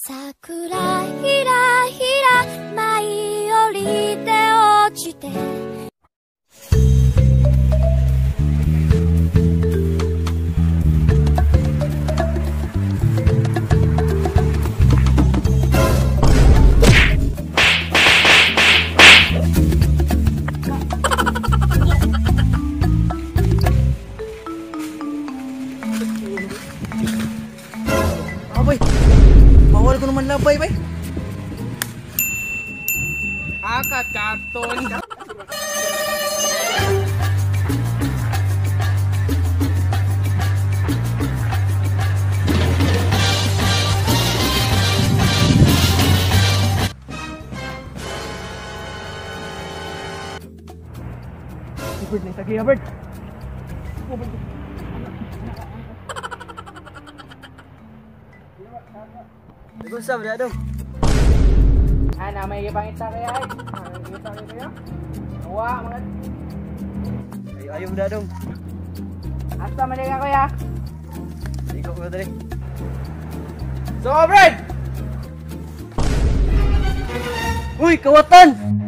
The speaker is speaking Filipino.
桜ひらひら舞い降りて落ちてAbay, bawal ko naman labay, bay. Akat karton. Bird na itagi, Bird. Nag-usap na dong. Ana may ipangita kaya ay. Kita kayo. Awa mga. Ayaw na dong. Asa man ka kuya? Ikaw ko dali. So, Brad. Uy, kawatan!